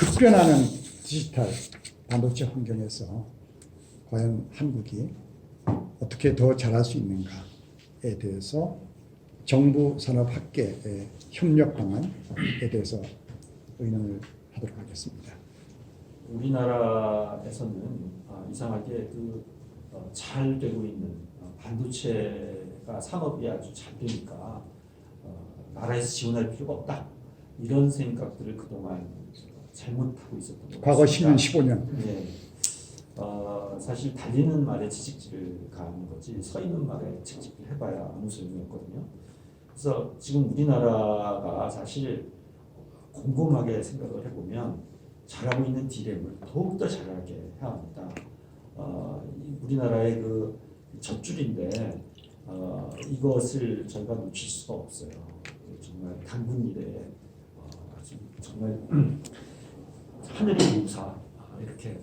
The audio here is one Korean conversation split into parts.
급변하는 디지털 반도체 환경에서 과연 한국이 어떻게 더 잘할 수 있는가에 대해서 정부 산업학계의 협력 방안에 대해서 의논을 하도록 하겠습니다. 우리나라에서는 이상하게 잘 되고 있는 반도체가 산업이 아주 잘 되니까 나라에서 지원할 필요가 없다, 이런 생각들을 그동안 잘못하고 있었던 것 같습니다. 과거 10년, 15년. 네. 사실 달리는 말에 채찍질을 가하는 거지 서 있는 말에 채찍질 해봐야 아무 소용이 없거든요. 그래서 지금 우리나라가 사실 곰곰하게 생각을 해보면 잘하고 있는 D램을 더욱더 잘하게 해야 합니다. 우리나라의 그 젖줄인데 이것을 저희가 놓칠 수가 없어요. 정말 단군 이래에 정말 하늘의 무사 이렇게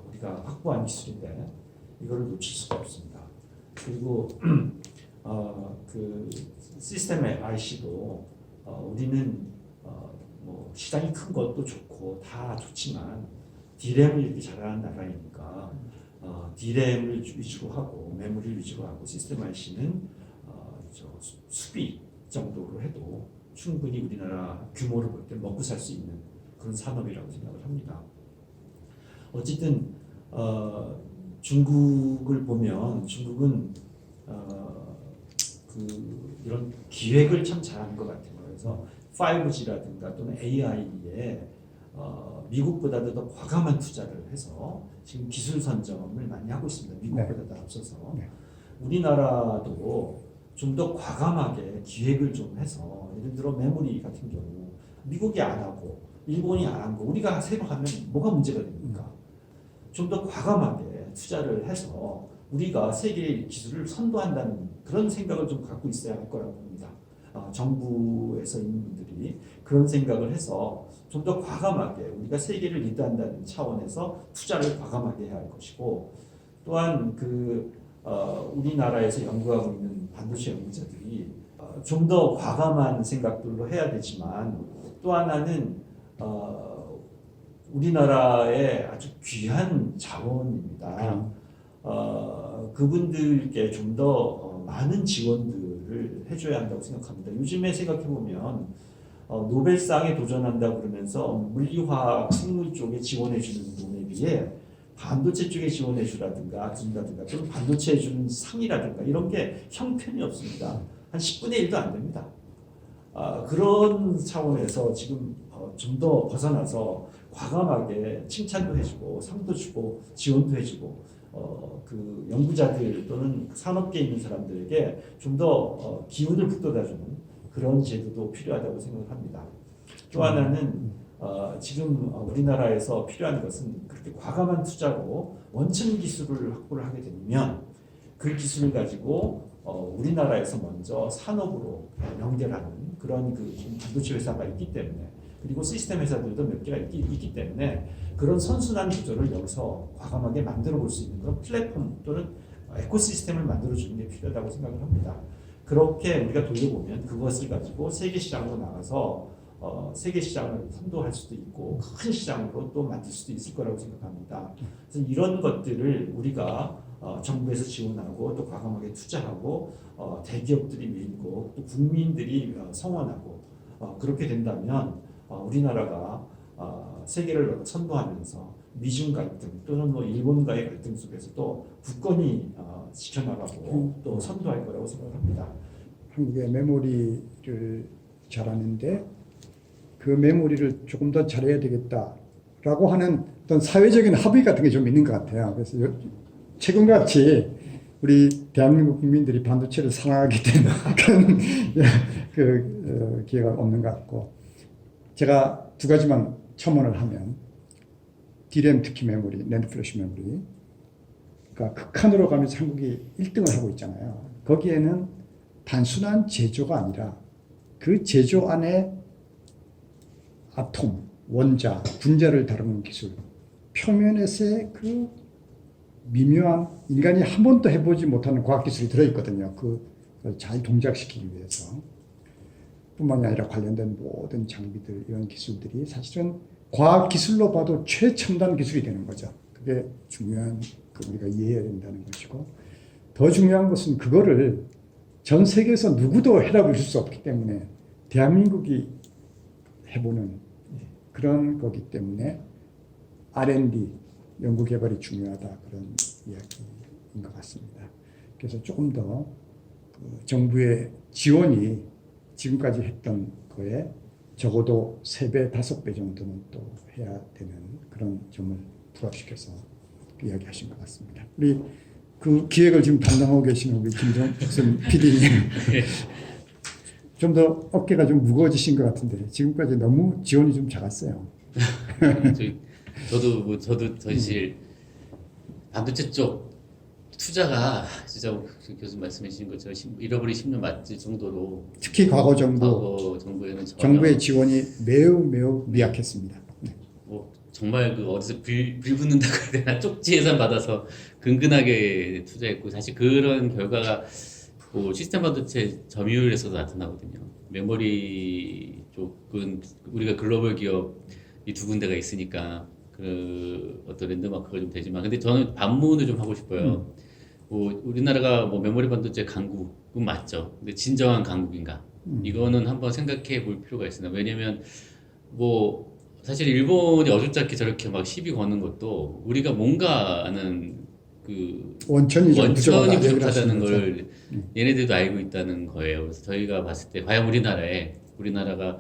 우리가 확보한 기술인데 이거를 놓칠 수가 없습니다. 그리고 그 시스템의 IC도 우리는 뭐 시장이 큰 것도 좋고 다 좋지만 D램을 이렇게 잘하는 나라이니까 D램을 위주로 하고 메모리를 위주로 하고 시스템 IC는 수비 정도로 해도 충분히 우리나라 규모를 볼 때 먹고 살 수 있는 그런 산업이라고 생각을 합니다. 어쨌든 중국을 보면 중국은 이런 기획을 참 잘하는 것 같아요. 그래서 5G라든가 또는 AI에 미국보다도 더 과감한 투자를 해서 지금 기술 선점을 많이 하고 있습니다. 미국보다 더 앞서서. 네. 우리나라도 좀 더 과감하게 기획을 좀 해서 예를 들어 메모리 같은 경우 미국이 안 하고 일본이 안 한 거 우리가 새로 하면 뭐가 문제가 됩니까? 좀 더 과감하게 투자를 해서 우리가 세계의 기술을 선도한다는 그런 생각을 좀 갖고 있어야 할 거라고 봅니다. 정부에서 있는 분들이 그런 생각을 해서 좀 더 과감하게 우리가 세계를 리드한다는 차원에서 투자를 과감하게 해야 할 것이고, 또한 우리나라에서 연구하고 있는 반도체 연구자들이 좀 더 과감한 생각들로 해야 되지만, 또 하나는 우리나라의 아주 귀한 자원입니다. 그분들께 좀 더 많은 지원들을 해줘야 한다고 생각합니다. 요즘에 생각해보면 노벨상에 도전한다고 그러면서 물리화학 생물 쪽에 지원해주는 돈에 비해 반도체 쪽에 지원해주라든가 또는 반도체에 주는 상이라든가 이런 게 형편이 없습니다. 한 10분의 1도 안 됩니다. 그런 차원에서 지금 좀 더 벗어나서 과감하게 칭찬도 해주고 상도 주고 지원도 해주고 그 연구자들 또는 산업계에 있는 사람들에게 좀 더 기운을 북돋아주는 그런 제도도 필요하다고 생각을 합니다. 또 하나는 지금 우리나라에서 필요한 것은 그렇게 과감한 투자로 원천 기술을 확보를 하게 되면 그 기술을 가지고 우리나라에서 먼저 산업으로 연결하는 그런 반도체 회사가 있기 때문에, 그리고 시스템 회사들도 몇 개가 있기 때문에 그런 선순환 구조를 여기서 과감하게 만들어 볼 수 있는 그런 플랫폼 또는 에코시스템을 만들어 주는 게 필요하다고 생각을 합니다. 그렇게 우리가 돌려보면 그것을 가지고 세계 시장으로 나가서 세계 시장을 선도할 수도 있고 큰 시장으로 또 만들 수도 있을 거라고 생각합니다. 그래서 이런 것들을 우리가 정부에서 지원하고 또 과감하게 투자하고 대기업들이 밀고 또 국민들이 성원하고 그렇게 된다면 우리나라가 세계를 선도하면서 미중 갈등 또는 일본과의 갈등 속에서도 굳건히 지켜나가고 또 선도할 거라고 생각합니다. 한국의 메모리를 잘하는데 그 메모리를 조금 더 잘해야 되겠다라고 하는 어떤 사회적인 합의 같은 게 좀 있는 것 같아요. 그래서 최근같이 우리 대한민국 국민들이 반도체를 사랑하게 된 그런 기회가 없는 것 같고, 제가 두 가지만 첨언을 하면 D램 특히 메모리, 낸드 플래시 메모리, 그러니까 극한으로 가면서 한국이 1등을 하고 있잖아요. 거기에는 단순한 제조가 아니라 그 제조 안에 아톰, 원자, 분자를 다루는 기술, 표면에서의 그 미묘한 인간이 한 번도 해보지 못하는 과학기술이 들어있거든요. 그걸 잘 동작시키기 위해서. 뿐만이 아니라 관련된 모든 장비들, 이런 기술들이 사실은 과학 기술로 봐도 최첨단 기술이 되는 거죠. 그게 중요한 우리가 이해해야 된다는 것이고 더 중요한 것은 그거를 전 세계에서 누구도 해답을 줄 수 없기 때문에 대한민국이 해보는 그런 거기 때문에 R&D 연구개발이 중요하다 그런 이야기인 것 같습니다. 그래서 조금 더 정부의 지원이 지금까지 했던 거에 적어도 3배, 5배 정도는 또 해야 되는 그런 점을 부합시켜서 이야기하신 것 같습니다. 우리 그 기획을 지금 담당하고 계시는 우리 김정선 PD님 좀 더 어깨가 좀 무거워지신 것 같은데 지금까지 너무 지원이 좀 작았어요. 저도 사실 반도체 쪽 투자가 진짜 교수님 말씀해 주신 것처럼 잃어버린 10년 맞을 정도로 특히 과거 정부에는 정부의 지원이 매우 미약했습니다. 뭐 정말 그 어디서 빌 붙는다고 해야 되나 쪽지 예산 받아서 근근하게 투자했고 사실 그런 결과가 뭐 시스템 반도체 점유율에서도 나타나거든요. 메모리 쪽은 우리가 글로벌 기업 이 2군데가 있으니까 그 어떤 랜드마크가 좀 되지만 근데 저는 반문을 좀 하고 싶어요. 뭐 우리나라가 뭐 메모리 반도체 강국은 맞죠. 근데 진정한 강국인가? 이거는 한번 생각해 볼 필요가 있습니다. 왜냐면 뭐 사실 일본이 어줍잖게 저렇게 막 시비 거는 것도 우리가 뭔가 하는 그 원천이 부족하다는 걸 얘네들도 알고 있다는 거예요. 그래서 저희가 봤을 때 과연 우리나라가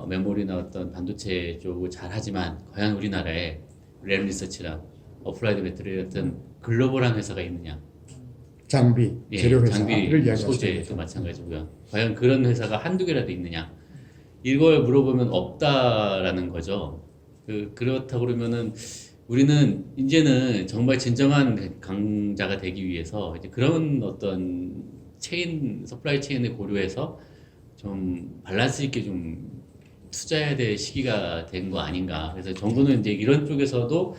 메모리나 어떤 반도체 쪽을 잘하지만 과연 우리나라에 램 리서치랑 어플라이드 배터리 같은 글로벌한 회사가 있느냐? 장비, 재료 회사를 장비, 이야기하시는 소재도 거죠. 마찬가지고요. 과연 그런 회사가 한두 개라도 있느냐? 이걸 물어보면 없다라는 거죠. 그렇다고 그러면은 우리는 이제는 정말 진정한 강자가 되기 위해서 이제 그런 어떤 서플라이 체인을 고려해서 좀 밸런스 있게 좀 투자해야 될 시기가 된 거 아닌가. 그래서 정부는 이제 이런 쪽에서도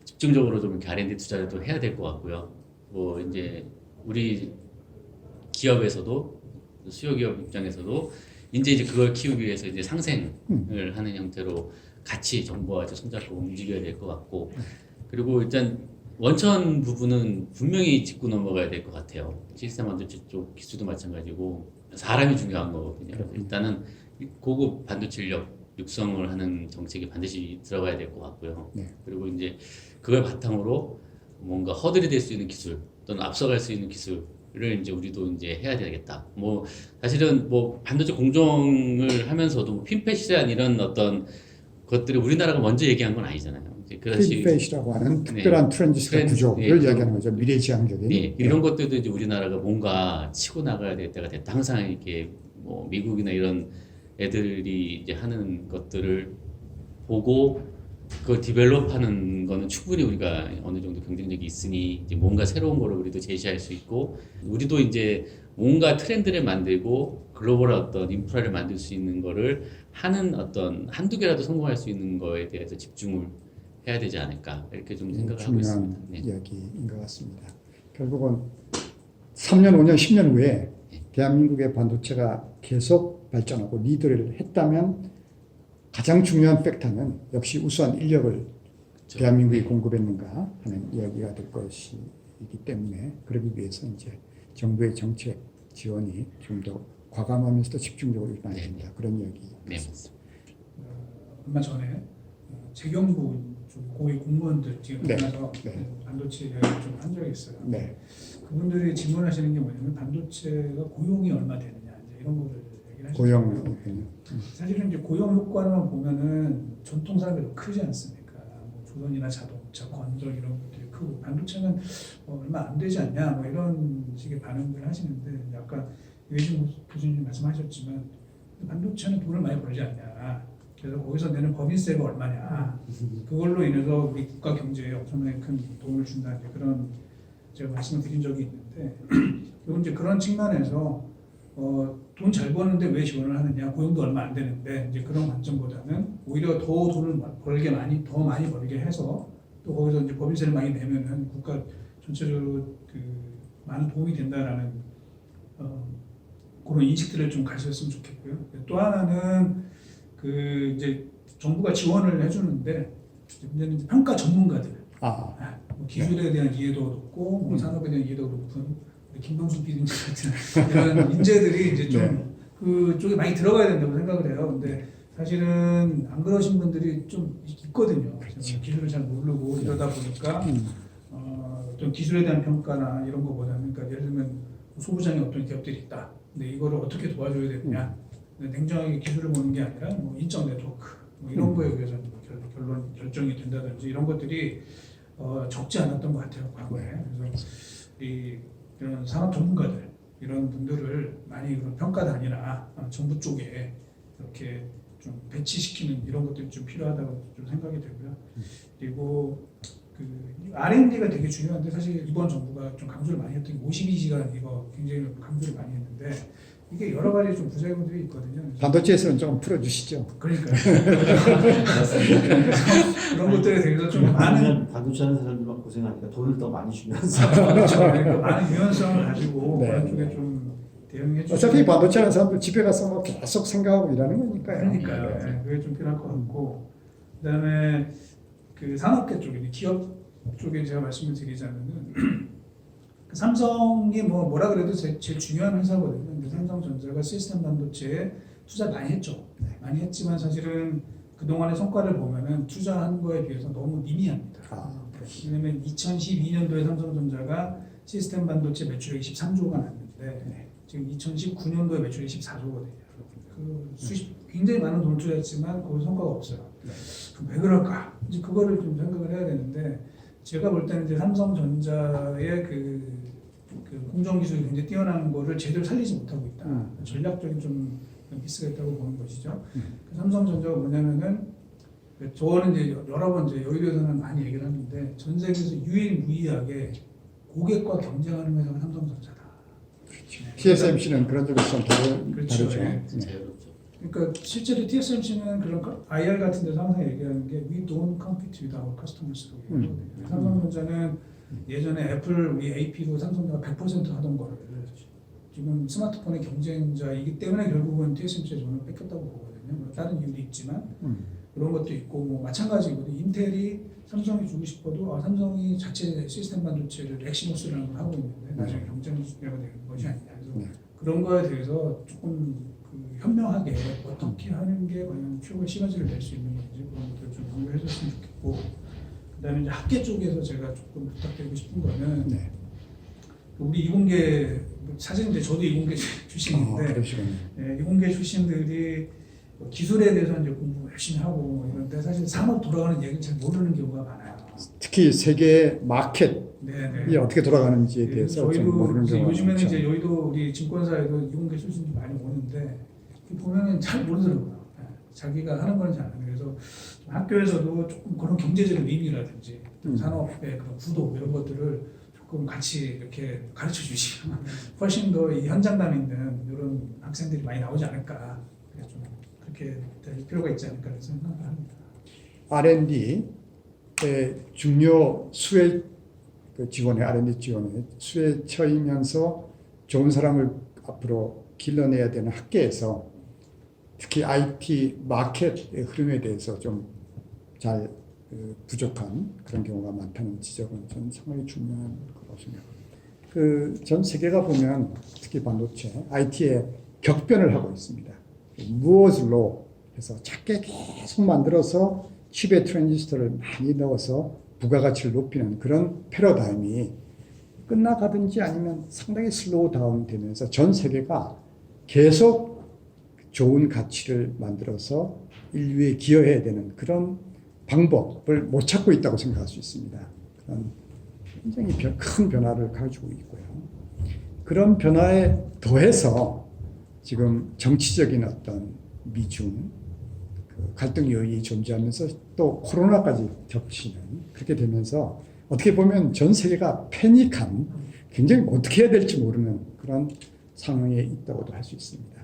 집중적으로 좀 이렇게 R&D 투자를 또 해야 될 것 같고요. 뭐 이제 우리 기업에서도 수요 기업 입장에서도 이제 그걸 키우기 위해서 이제 상생을 하는 형태로 같이 정부와 이제 손잡고 움직여야 될 것 같고 그리고 일단 원천 부분은 분명히 짚고 넘어가야 될 것 같아요. 시스템 반도체 쪽 기술도 마찬가지고 사람이 중요한 거거든요. 일단은 고급 반도체 인력 육성을 하는 정책이 반드시 들어가야 될 것 같고요. 그리고 이제 그걸 바탕으로 뭔가 허들이 될 수 있는 기술 또는 앞서갈 수 있는 기술을 이제 우리도 이제 해야 되겠다. 뭐 사실은 뭐 반도체 공정을 하면서도 핀펫이란 이런 어떤 것들을 우리나라가 먼저 얘기한 건 아니잖아요. 핀펫이라고 하는 특별한 트랜지스터 구조를 이야기하는 거죠. 미래지향적인. 이런 것들도 이제 우리나라가 뭔가 치고 나가야 될 때가 됐다. 항상 이렇게 뭐 미국이나 이런 애들이 이제 하는 것들을 보고 그걸 디벨롭하는 거는 충분히 우리가 어느 정도 경쟁력이 있으니 이제 뭔가 새로운 거를 우리도 제시할 수 있고 우리도 이제 뭔가 트렌드를 만들고 글로벌한 어떤 인프라를 만들 수 있는 거를 하는 어떤 한두 개라도 성공할 수 있는 거에 대해서 집중을 해야 되지 않을까 이렇게 좀 생각을 하고 있습니다. 중요한 이야기인 것 같습니다. 결국은 3년, 5년, 10년 후에 대한민국의 반도체가 계속 발전하고 리드를 했다면 가장 중요한 팩터는 역시 우수한 인력을 그렇죠. 대한민국이 공급했는가 하는 이야기가 될 것이기 때문에 그러기 위해서 이제 정부의 정책 지원이 좀 더 과감하면서도 집중적으로 일어나야 된다. 그런 이야기. 네, 맞습니다. 얼마 전에 재경부 좀 고위 공무원들 지금 만나서 반도체 이야기 좀 한 적이 있어요. 그분들이 질문하시는 게 뭐냐면 반도체가 고용이 얼마 되느냐 이제 이런 거를 얘기를 하시죠. 고용. 사실은 이제 고용 효과만 보면은 전통 산업이 더 크지 않습니까? 뭐 조선이나 자동차, 건설 이런 것들이 크고 반도체는 얼마 안 되지 않냐 뭐 이런 식의 반응을 하시는데 아까 유해진 교수님 말씀하셨지만 반도체는 돈을 많이 벌지 않냐. 그래서 거기서 내는 법인세가 얼마냐. 그걸로 인해서 우리 국가 경제에 엄청나게 큰 도움을 준다는 그런 제가 말씀을 드린 적이 있는데 그리고 이제 그런 측면에서 돈 잘 버는데 왜 지원을 하느냐. 고용도 얼마 안 되는데 이제 그런 관점보다는 오히려 더 돈을 더 많이 벌게 해서 또 거기서 이제 법인세를 많이 내면은 국가 전체적으로 그 많은 도움이 된다라는 그런 인식들을 좀 가지셨으면 좋겠고요. 또 하나는 그 이제 정부가 지원을 해주는데 문제는 이제 평가 전문가들, 아, 뭐 기술에 대한 이해도가 높고 뭐 산업에 대한 이해도가 높은 우리 김병수 PD 같은 이런 인재들이 이제 좀 그쪽에 많이 들어가야 된다고 생각을 해요. 근데 사실은 안 그러신 분들이 좀 있거든요. 기술을 잘 모르고 이러다 보니까 어떤 기술에 대한 평가나 이런 거보다는, 그러니까 예를 들면 소부장의 어떤 기업들이 있다. 근데 이거를 어떻게 도와줘야 되느냐. 냉정하게 기술을 보는 게 아니라 뭐 인적 네트워크 뭐 이런 거에 의해서 결정이 된다든지 이런 것들이 적지 않았던 것 같아요, 과거에. 그래서 이런 산업 전문가들 이런 분들을 많이 그런 평가단이나 정부 쪽에 이렇게 좀 배치시키는 이런 것들이 좀 필요하다고 좀 생각이 되고요. 그리고 그 R&D가 되게 중요한데, 사실 이번 정부가 좀 강조를 많이 했던 게 52시간 이거 굉장히 강조를 많이 했는데, 이게 여러 가지 좀 부작용들이 있거든요. 반도체에서는 좀 풀어주시죠. 그러니까요. 그런 것들에 대해서 좀 많은 많은 반도체 하는 사람들만 고생하니까 돈을 더 많이 주면서 그렇죠. 그러니까 많은 유연성을 가지고 네. 그런 쪽에 좀 대응해 주시면 어차피 반도체 하는 사람들 집에 가서 뭐 계속 생각하고 일하는 거니까요. 그러니까요. 네, 그게 좀 필요할 것 같고, 그다음에 그 산업계 쪽에 기업 쪽에 제가 말씀을 드리자면은 그 삼성이 뭐라 그래도 제일 중요한 회사거든요. 근데 삼성전자가 시스템 반도체에 투자 많이 했죠. 많이 했지만 사실은 그 동안의 성과를 보면은 투자한 거에 비해서 너무 미미합니다. 왜냐면 2012년도에 삼성전자가 시스템 반도체 매출액이 13조가 났는데 지금 2019년도에 매출이 14조거든요. 그 굉장히 많은 돈을 투자했지만 거기 성과가 없어요. 그럼 왜 그럴까? 이제 그거를 좀 생각을 해야 되는데, 제가 볼 때는 이제 삼성전자의 그 공정 기술이 굉장히 뛰어난 거를 제대로 살리지 못하고 있다. 전략적인 좀 미스가 있다고 보는 것이죠. 그 삼성전자가 뭐냐면은, 저는 이제 여러 번 이제 여의도에서는 많이 얘기를 하는데, 전 세계에서 유일무이하게 고객과 경쟁하는 회사가 삼성전자다. TSMC는 그런 점에서 좀 그렇죠. 다르죠. 네. 진짜 어렵죠. 그러니까 실제로 TSMC는 그런 IR 같은 데서 항상 얘기하는 게 we don't compete with our customers. 삼성전자는 예전에 애플 우리 AP도 삼성전자가 100% 하던 거를 지금 스마트폰의 경쟁자이기 때문에 결국은 TSMC에 저는 뺏겼다고 보거든요. 뭐 다른 이유도 있지만 그런 것도 있고, 뭐 마찬가지거든요. 인텔이 삼성이 주고 싶어도 삼성이 자체 시스템 반도체를 엑시노스라는 걸 하고 있는데 나중에 경쟁자가 되는 것이 아니냐. 그래서 그런 거에 대해서 조금 현명하게 어떻게 하는 게 과연 최고의 시너지를 낼 수 있는 건지 그런 것들을 좀 연구해 줬으면 좋겠고, 그다음에 이제 학계 쪽에서 제가 조금 부탁드리고 싶은 거는 우리 이공계 사실 이제 저도 이공계 출신인데 이공계 출신들이 기술에 대해서 이제 공부 열심히 하고 이런데 사실 산업 돌아가는 얘기를 잘 모르는 경우가 많아요. 특히 세계 마켓이 네네. 어떻게 돌아가는지에 대해서 좀 모르는 저희도 경우가 요즘에는 많죠. 이제 여의도 우리 증권사에도 이공계 출신들이 많이 오는데 보면은 잘 모르더라고요. 자기가 하는 거는 잘 안 해요. 그래서 학교에서도 조금 그런 경제적인 의미라든지 산업의 그런 구도 이런 것들을 조금 같이 이렇게 가르쳐 주시면 훨씬 더 이 현장감 있는 이런 학생들이 많이 나오지 않을까. 그래서 좀 그렇게 될 필요가 있지 않을까 생각을 합니다. R&D의 중요 수혜 지원에 R&D 지원에 수혜 처이면서 좋은 사람을 앞으로 길러내야 되는 학계에서 특히 IT 마켓의 흐름에 대해서 좀 잘 부족한 그런 경우가 많다는 지적은 저는 상당히 중요한 거라고 생각합니다. 전 세계가 보면 특히 반도체, IT에 격변을 하고 있습니다. 무엇으로 해서 작게 계속 만들어서 칩에 트랜지스터를 많이 넣어서 부가가치를 높이는 그런 패러다임이 끝나가든지 아니면 상당히 슬로우 다운 되면서 전 세계가 계속 좋은 가치를 만들어서 인류에 기여해야 되는 그런 방법을 못 찾고 있다고 생각할 수 있습니다. 그런 굉장히 큰 변화를 가지고 있고요. 그런 변화에 더해서 지금 정치적인 어떤 미중, 갈등 요인이 존재하면서 또 코로나까지 겹치는 그렇게 되면서 어떻게 보면 전 세계가 패닉한 굉장히 어떻게 해야 될지 모르는 그런 상황에 있다고도 할 수 있습니다.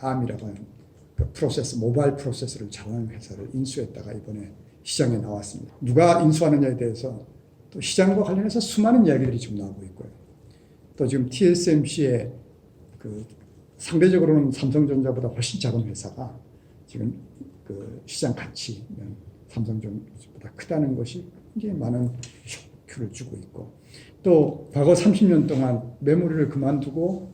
ARM이라고 하는 모바일 프로세서를 자원하는 회사를 인수했다가 이번에 시장에 나왔습니다. 누가 인수하느냐에 대해서 또 시장과 관련해서 수많은 이야기들이 지금 나오고 있고요. 또 지금 TSMC의 상대적으로는 삼성전자보다 훨씬 작은 회사가 지금 그 시장 가치는 삼성전자보다 크다는 것이 굉장히 많은 쇼크를 주고 있고 또 과거 30년 동안 메모리를 그만두고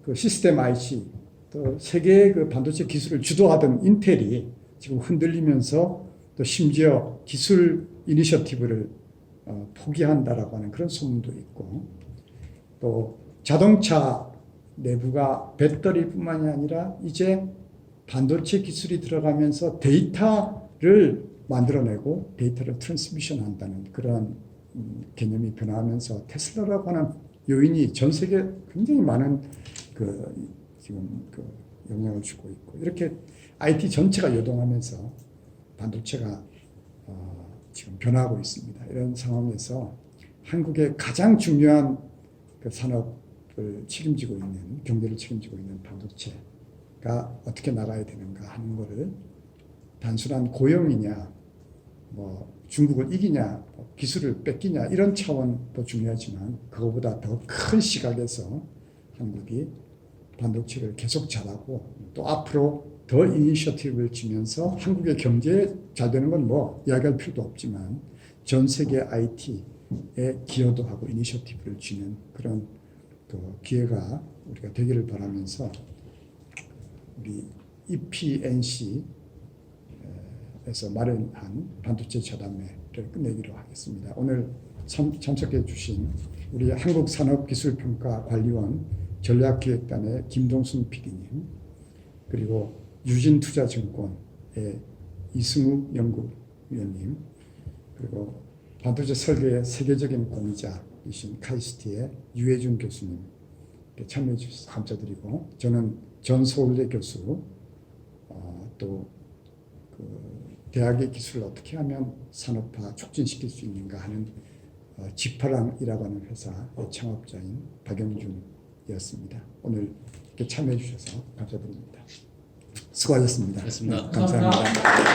그 시스템 IC 또 세계의 그 반도체 기술을 주도하던 인텔이 지금 흔들리면서 또 심지어 기술 이니셔티브를 포기한다라고 하는 그런 소문도 있고 또 자동차 내부가 배터리뿐만이 아니라 이제 반도체 기술이 들어가면서 데이터를 만들어내고 데이터를 트랜스미션 한다는 그런 개념이 변화하면서 테슬라라고 하는 요인이 전 세계 굉장히 많은 그 지금 그 영향을 주고 있고 이렇게 IT 전체가 요동하면서 반도체가 지금 변화하고 있습니다. 이런 상황에서 한국의 가장 중요한 그 산업을 책임지고 있는 경제를 책임지고 있는 반도체가 어떻게 나가야 되는가 하는 것을 단순한 고용이냐 뭐 중국을 이기냐 기술을 뺏기냐 이런 차원도 중요하지만 그거보다 더 큰 시각에서 한국이 반도체를 계속 잘하고 또 앞으로 더 이니셔티브를 주면서 한국의 경제에 잘 되는 건 뭐 이야기할 필요도 없지만 전 세계 IT에 기여도 하고 이니셔티브를 주는 그런 그 기회가 우리가 되기를 바라면서 우리 EPNC에서 마련한 반도체 자담회를 끝내기로 하겠습니다. 오늘 참석해 주신 우리 한국산업기술평가관리원 전략기획단의 김동순 PD님 그리고 유진투자증권의 이승욱 연구위원님 그리고 반도체 설계의 세계적인 공자이신 카이스트의 유해준 교수님 참여해 주셔서 감사드리고 저는 전서울대 교수 또 그 대학의 기술을 어떻게 하면 산업화 촉진시킬 수 있는가 하는 지파랑이라고 하는 회사의 창업자인 박영준이었습니다. 오늘 이렇게 참여해 주셔서 감사드립니다. 수고하셨습니다. 고맙습니다. 감사합니다.